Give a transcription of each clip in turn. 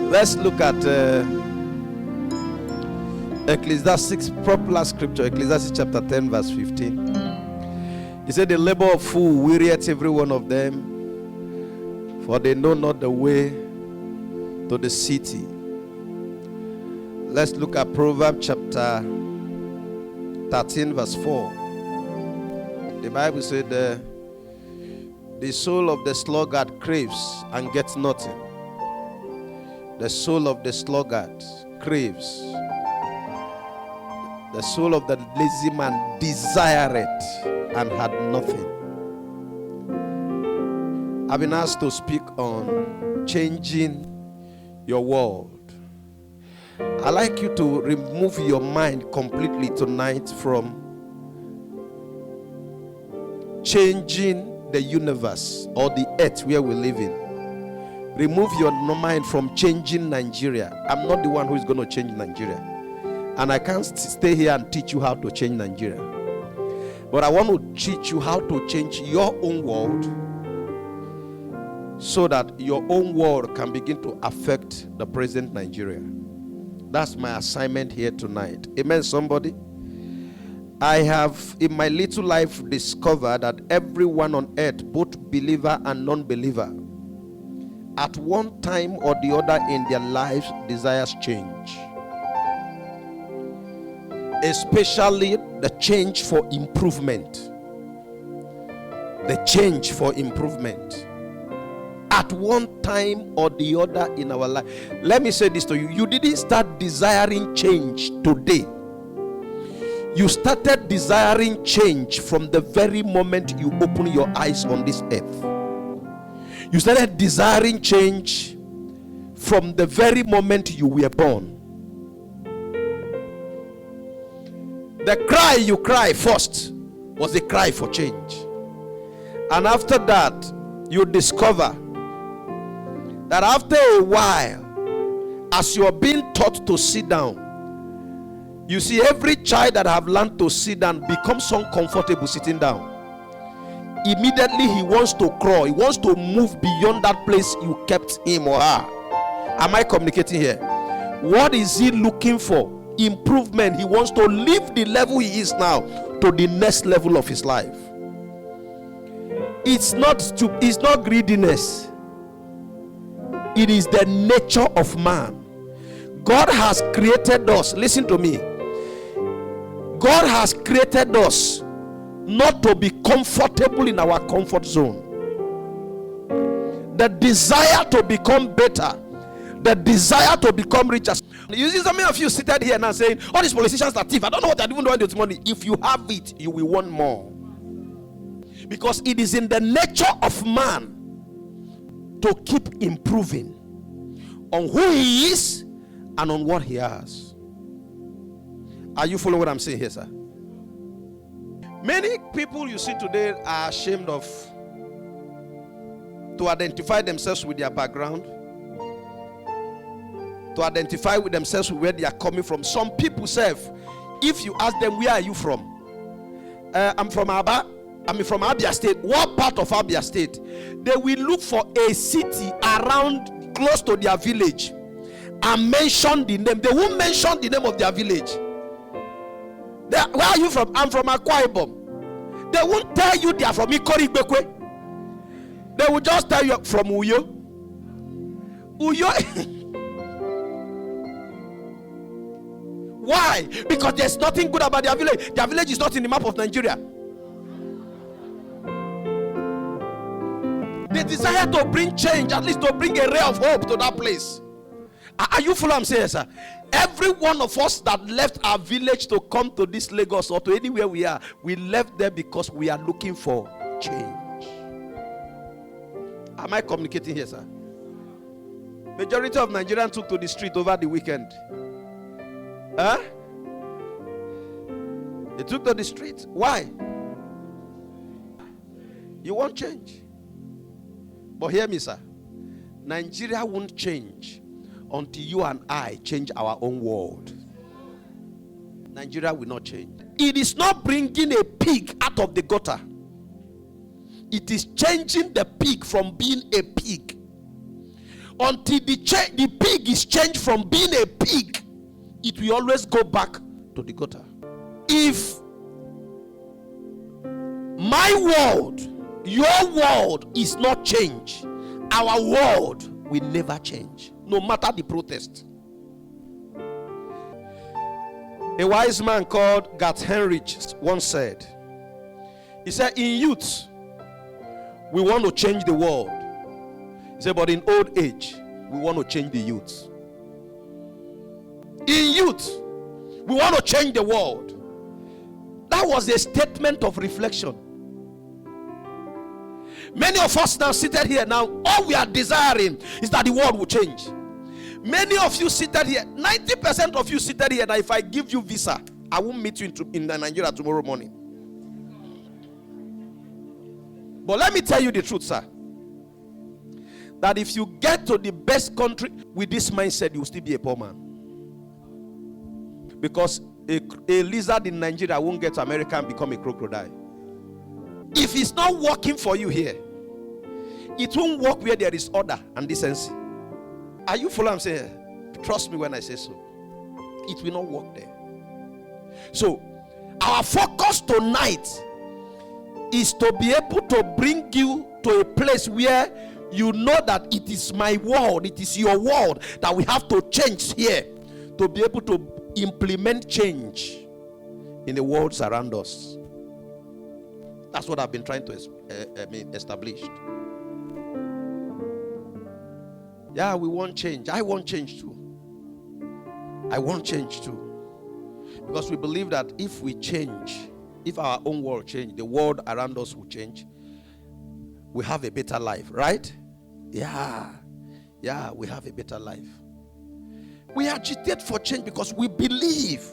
Let's look at Ecclesiastes, popular scripture, Ecclesiastes chapter 10, verse 15. He said, the labor of fool wearieth every one of them, for they know not the way to the city. Let's look at Proverbs chapter 13, verse 4. The Bible said, the soul of the sluggard craves and gets nothing. The soul of the sluggard craves. The soul of the lazy man desireth and had nothing. I've been asked to speak on changing your world. I'd like you to remove your mind completely tonight from changing the universe or the earth where we live in. Remove your mind from changing Nigeria. I'm not the one who is going to change Nigeria. And I can't stay here and teach you how to change Nigeria. But I want to teach you how to change your own world so that your own world can begin to affect the present Nigeria. That's my assignment here tonight. Amen, somebody? I have in my little life discovered that everyone on earth, both believer and non-believer, at one time or the other in their lives desires change. Especially the change for improvement. The change for improvement. At one time or the other in our life. Let me say this to you. You didn't start desiring change today. You started desiring change from the very moment you open your eyes on this earth. You started desiring change from the very moment you were born. The cry you cry first was a cry for change. And after that, you discover that after a while, as you are being taught to sit down, you see every child that have learned to sit down becomes uncomfortable sitting down. Immediately he wants to crawl. He wants to move beyond that place you kept him or her. Am I communicating here? What is he looking for? Improvement. He wants to leave the level he is now to the next level of his life. It's not greediness. It is the nature of man. God has created us. Listen to me. God has created us not to be comfortable in our comfort zone. The desire to become better, the desire to become richer. You see, some of you seated here now saying, all these politicians are thief. I don't know what they're doing with this money. If you have it, you will want more. Because it is in the nature of man to keep improving on who he is and on what he has. Are you following what I'm saying here, sir? Many people you see today are ashamed of to identify themselves with their background, to identify with themselves with where they are coming from. Some people say, if you ask them, where are you from? I'm from Aba. I'm from Abia State. What part of Abia State? They will look for a city around close to their village and mention the name. They won't mention the name of their village. Where are you from? I'm from Akwa Ibom. They won't tell you they are from Ikorigbekwe. They will just tell you from Uyo. Uyo. Why? Because there's nothing good about their village. Their village is not in the map of Nigeria. They desire to bring change, at least to bring a ray of hope to that place. Are you following what I'm saying, sir? Every one of us that left our village to come to this Lagos or to anywhere we are, we left there because we are looking for change. Am I communicating here, sir? Majority of Nigerians took to the street over the weekend. Huh? They took to the street. Why? You want change. But hear me, sir. Nigeria won't change until you and I change our own world. Nigeria will not change. It is not bringing a pig out of the gutter. It is changing the pig from being a pig. until the pig is changed from being a pig, it will always go back to the gutter. If my world, your world is not changed, our world will never change, no matter the protest. A wise man called Gert Heinrich once said, he said, in youth, we want to change the world. He said, but in old age, we want to change the youth. In youth, we want to change the world. That was a statement of reflection. Many of us now seated here now, all we are desiring is that the world will change. Many of you seated here, 90% of you seated here, that if I give you visa, I won't meet you in Nigeria tomorrow morning. But let me tell you the truth, sir. That if you get to the best country with this mindset, you will still be a poor man. Because a lizard in Nigeria won't get to America and become a crocodile. If it's not working for you here, it won't work where there is order and decency. Are you following what I'm saying? Trust me when I say so. It will not work there. So, our focus tonight is to be able to bring you to a place where you know that it is my world, it is your world, that we have to change here to be able to implement change in the worlds around us. That's what I've been trying to establish. Yeah, we want change. I want change too. I want change too. Because we believe that if we change, if our own world change, the world around us will change. We have a better life, right? Yeah, we have a better life. We agitate for change because we believe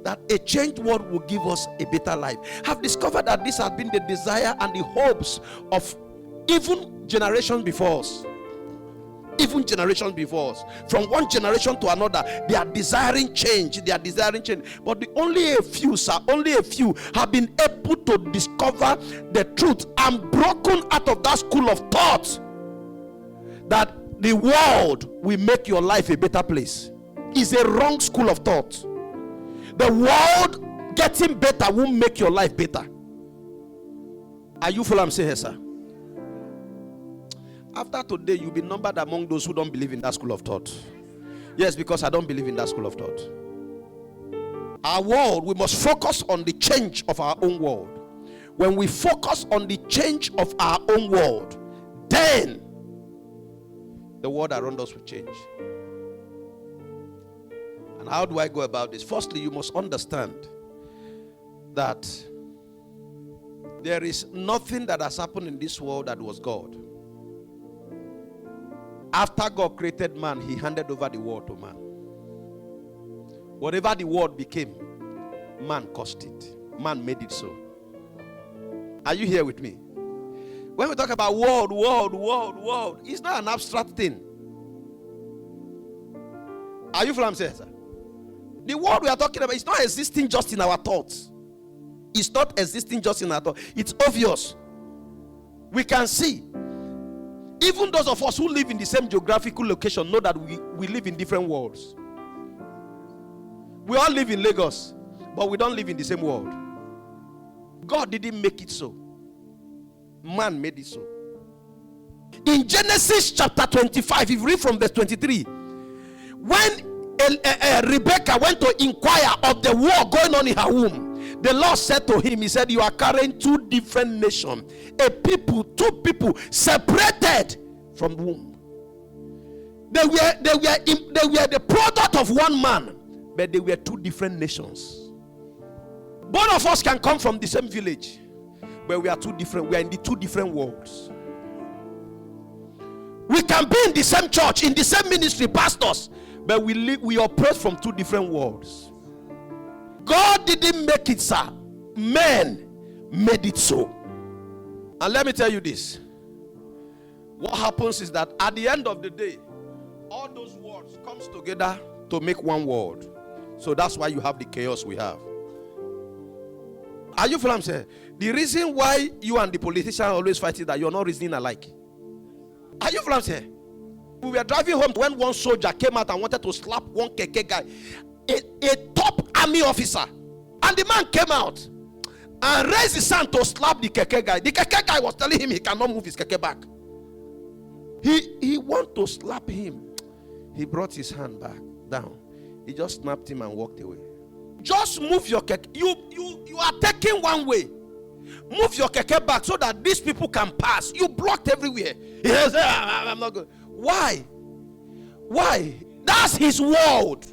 that a changed world will give us a better life. I've discovered that this has been the desire and the hopes of even generations before us. Even generations before us. From one generation to another, they are desiring change. They are desiring change. But only a few have been able to discover the truth and broken out of that school of thought that the world will make your life a better place. It's a wrong school of thought. The world getting better won't make your life better. Are you following what I'm saying here, sir? After today, you'll be numbered among those who don't believe in that school of thought. Yes, because I don't believe in that school of thought. Our world, we must focus on the change of our own world. When we focus on the change of our own world, then the world around us will change. And how do I go about this? Firstly, you must understand that there is nothing that has happened in this world that was God. After God created man, he handed over the world to man. Whatever the world became, man caused it. Man made it so. Are you here with me? When we talk about world, it's not an abstract thing. Are you following what I'm saying, sir? The world we are talking about is not existing just in our thoughts. It's not existing just in our thoughts. It's obvious. We can see. Even those of us who live in the same geographical location know that we live in different worlds. We all live in Lagos, but we don't live in the same world. God didn't make it so. Man made it so. In Genesis chapter 25, if you read from verse 23, when Rebecca went to inquire of the war going on in her womb, the Lord said to him, he said, you are carrying two different nations, two people separated from the womb. They were the product of one man, but they were two different nations. Both of us can come from the same village, but we are two different. We are in the two different worlds. We can be in the same church, in the same ministry, pastors, but we operate from two different worlds. God didn't make it, sir. Men made it so. And let me tell you this. What happens is that at the end of the day, all those worlds comes together to make one world. So that's why you have the chaos we have. Are you following what I'm saying? The reason why you and the politician always fight is that you're not reasoning alike. Are you from here? We were driving home when one soldier came out and wanted to slap one keke guy, a top army officer, and the man came out and raised his hand to slap the keke guy. The keke guy was telling him he cannot move his keke back. He wanted to slap him. He brought his hand back down. He just snapped him and walked away. Just move your keke. You are taking one way. Move your keke back so that these people can pass. You blocked everywhere. He says, I'm not good. Why? That's his world.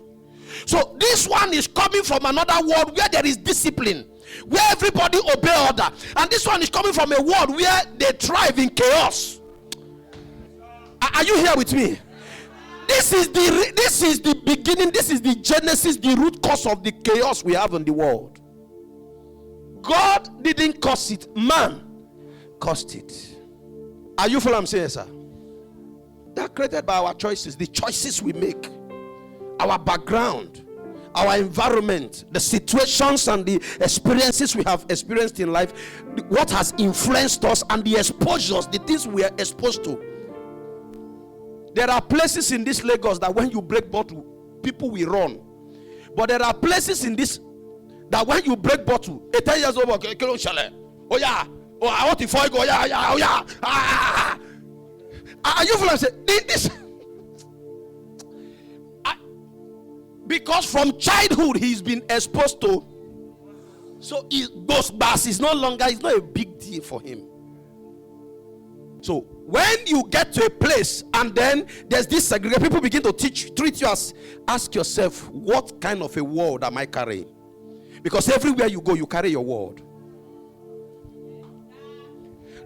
So this one is coming from another world where there is discipline, where everybody obey order, and this one is coming from a world where they thrive in chaos. Are you here with me? This is the beginning. This is the genesis, the root cause of the chaos we have in the world. God didn't cause it, man caused it. Are you following what I'm saying, sir? They're created by our choices, the choices we make, our background, our environment, the situations and the experiences we have experienced in life, what has influenced us, and the exposures, the things we are exposed to. There are places in this Lagos that when you break bottle, people will run. But there are places in this that when you break bottle, 10 years old, oh yeah, oh I want to fight, oh yeah. Are you following? This? Because from childhood he's been exposed to, so those bars is no longer, it's not a big deal for him. So when you get to a place and then there's this segregation, people begin to treat you as, ask yourself, what kind of a world am I carrying? Because everywhere you go, you carry your world.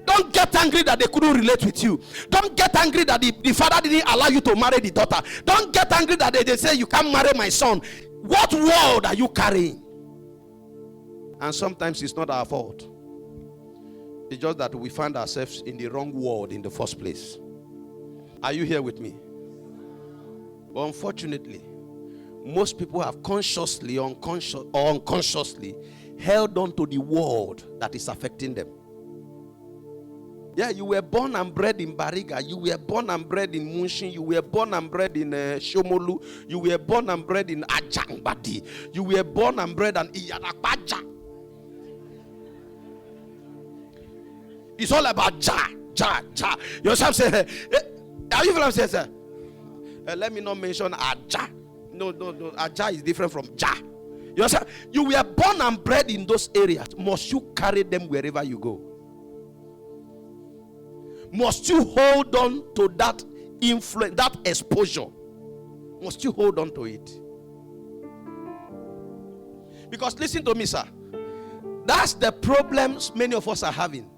Don't get angry that they couldn't relate with you. Don't get angry that the father didn't allow you to marry the daughter. Don't get angry that they say you can't marry my son. What world are you carrying? And sometimes it's not our fault. It's just that we find ourselves in the wrong world in the first place. Are you here with me? But unfortunately, most people have consciously or unconsciously held on to the world that is affecting them. Yeah, you were born and bred in Bariga. You were born and bred in Munshin. You were born and bred in Shomolu. You were born and bred in Ajangbadi. You were born and bred in Iyadapaja. It's all about ja. You know what I'm saying? Are you what I'm saying, sir? Let me not mention Aja. No. Aja is different from Ja. You know what I'm saying? You were born and bred in those areas. Must you carry them wherever you go? Must you hold on to that influence, that exposure? Must you hold on to it? Because listen to me, sir. That's the problems many of us are having.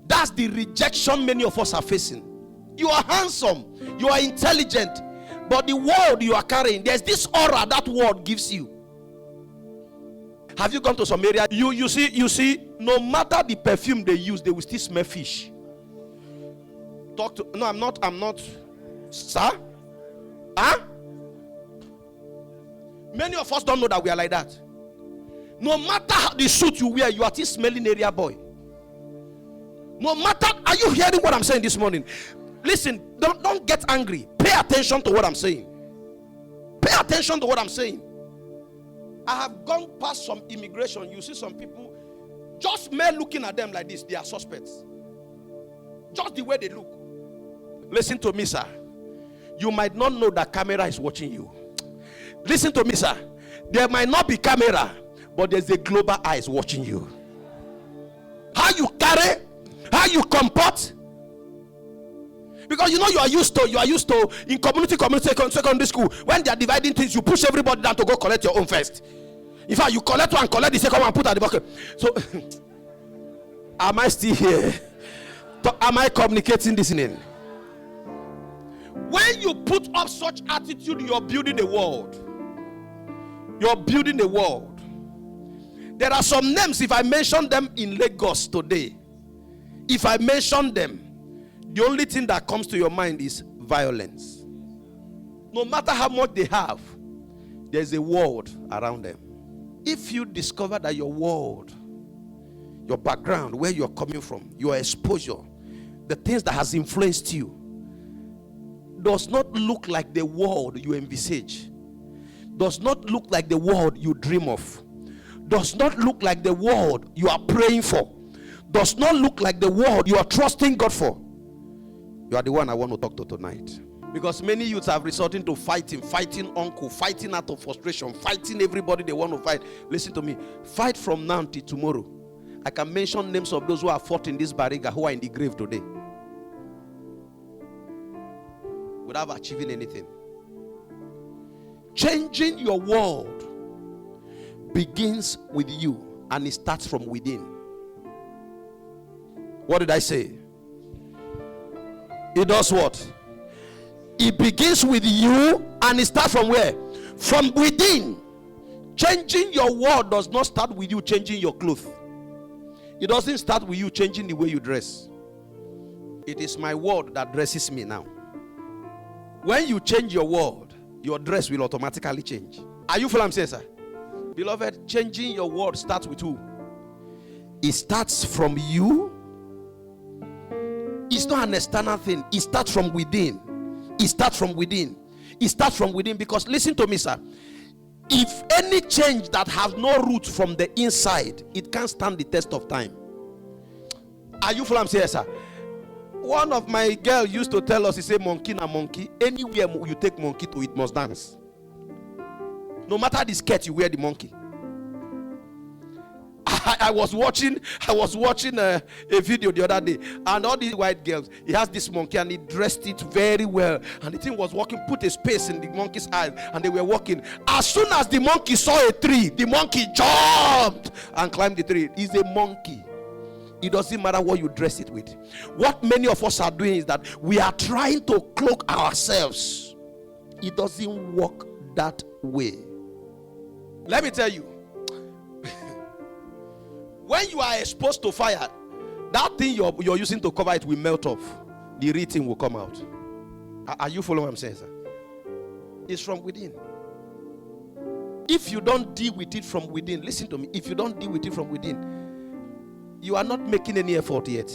That's the rejection many of us are facing. You are handsome, you are intelligent, but the world you are carrying, there's this aura that world gives you. Have you gone to some area? You see, no matter the perfume they use, they will still smell fish. No, I'm not. Sir? Huh? Many of us don't know that we are like that. No matter how the suit you wear, you are still smelling area boy. No matter, are you hearing what I'm saying this morning? Listen, don't get angry. Pay attention to what I'm saying. Pay attention to what I'm saying. I have gone past some immigration. You see some people, just mere looking at them like this, they are suspects. Just the way they look. Listen to me, sir. You might not know that camera is watching you. Listen to me, sir. There might not be camera, but there's a global eyes watching you. How you carry, how you comport. Because you know you are used to in community secondary school, when they are dividing things, you push everybody down to go collect your own first. In fact, you collect one, collect the second one, put at the bucket. So am I still here? Am I communicating this in? When you put up such attitude, you're building a world. You're building a world. There are some names, if I mention them in Lagos today, if I mention them, the only thing that comes to your mind is violence. No matter how much they have, there's a world around them. If you discover that your world, your background, where you're coming from, your exposure, the things that has influenced you does not look like the world you envisage, does not look like the world you dream of, does not look like the world you are praying for, does not look like the world you are trusting God for, you are the one I want to talk to tonight. Because many youths have resorted to fighting uncle, fighting out of frustration, fighting everybody they want to fight. Listen to me. Fight from now till tomorrow. I can mention names of those who have fought in this barriga who are in the grave today without achieving anything. Changing your world begins with you, and it starts from within. What did I say? It does what? It begins with you, and it starts from where? From within. Changing your world does not start with you changing your clothes. It doesn't start with you changing the way you dress. It is my word that dresses me now. When you change your word, your dress will automatically change. Are you following what I'm saying, sir? Beloved, changing your word starts with who? It starts from you. It's not an external thing. It starts from within. It starts from within. It starts from within, because listen to me, sir. If any change that has no root from the inside, it can't stand the test of time. Are you following what I'm saying, sir? One of my girls used to tell us, he said, monkey na monkey. Anywhere you take monkey to, it must dance. No matter the skirt you wear, the monkey. I was watching a video the other day, and all these white girls, he has this monkey and he dressed it very well, and the thing was walking, put a space in the monkey's eyes, and they were walking. As soon as the monkey saw a tree, the monkey jumped and climbed the tree. He's a monkey. It doesn't matter what you dress it with. What many of us are doing is that we are trying to cloak ourselves. It doesn't work that way. Let me tell you, when you are exposed to fire, that thing you're using to cover it will melt off. The real thing will come out. Are you following what I'm saying, sir? It's from within. If you don't deal with it from within, listen to me. If you don't deal with it from within, you are not making any effort yet.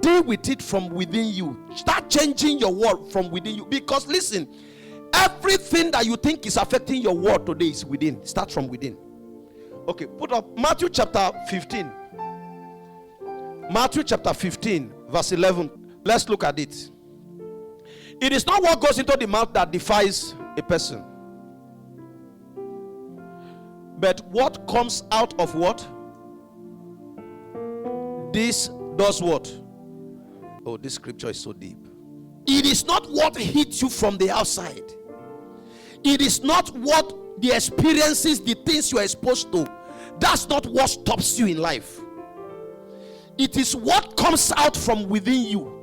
Deal with it from within you. Start changing your world from within you. Because listen, everything that you think is affecting your world today is within. Start from within. Okay, put up Matthew chapter 15. Matthew chapter 15, verse 11. Let's look at it. It is not what goes into the mouth that defies a person, but what comes out of what? This does what? Oh, this scripture is so deep. It is not what hits you from the outside. It is not what the experiences, the things you are exposed to. That's not what stops you in life. It is what comes out from within you.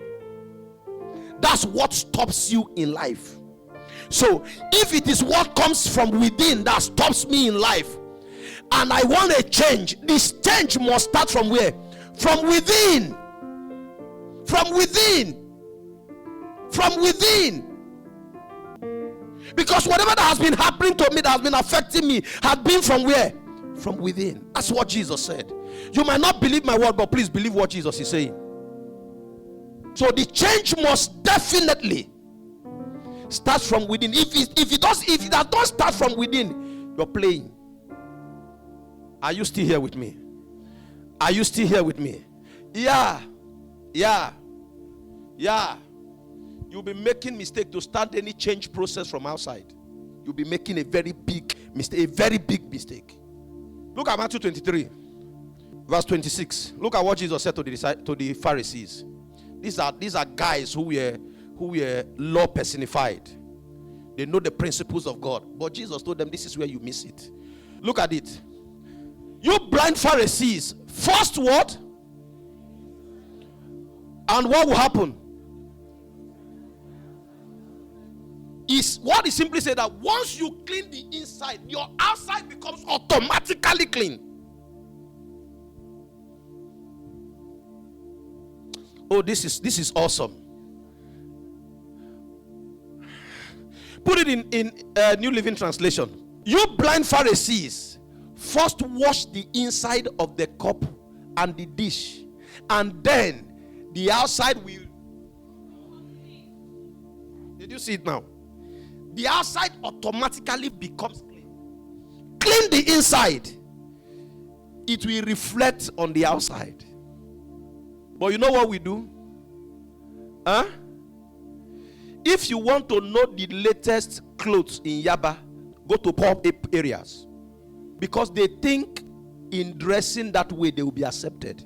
That's what stops you in life. So if it is what comes from within that stops me in life, and I want a change, this change must start from where? From within. From within. From within. Because whatever that has been happening to me, that has been affecting me, has been from where? From within. That's what Jesus said. You might not believe my word, but please believe what Jesus is saying. So the change must definitely start from within. If it does not start from within, you're playing. Are you still here with me? Are you still here with me? Yeah. You'll be making mistake to start any change process from outside. You'll be making a very big mistake. A very big mistake. Look at Matthew 23, verse 26. Look at what Jesus said to the Pharisees. These are guys who were law personified. They know the principles of God. But Jesus told them, this is where you miss it. Look at it. You blind Pharisees, first what? And what will happen? Is what he simply said, that once you clean the inside, your outside becomes automatically clean. Oh, this is awesome. Put it in New Living Translation. You blind Pharisees, first wash the inside of the cup and the dish, and then the outside will. Did you see it now? The outside automatically becomes clean. Clean the inside. It will reflect on the outside. But you know what we do? Huh? If you want to know the latest clothes in Yaba, go to poor areas. Because they think in dressing that way they will be accepted.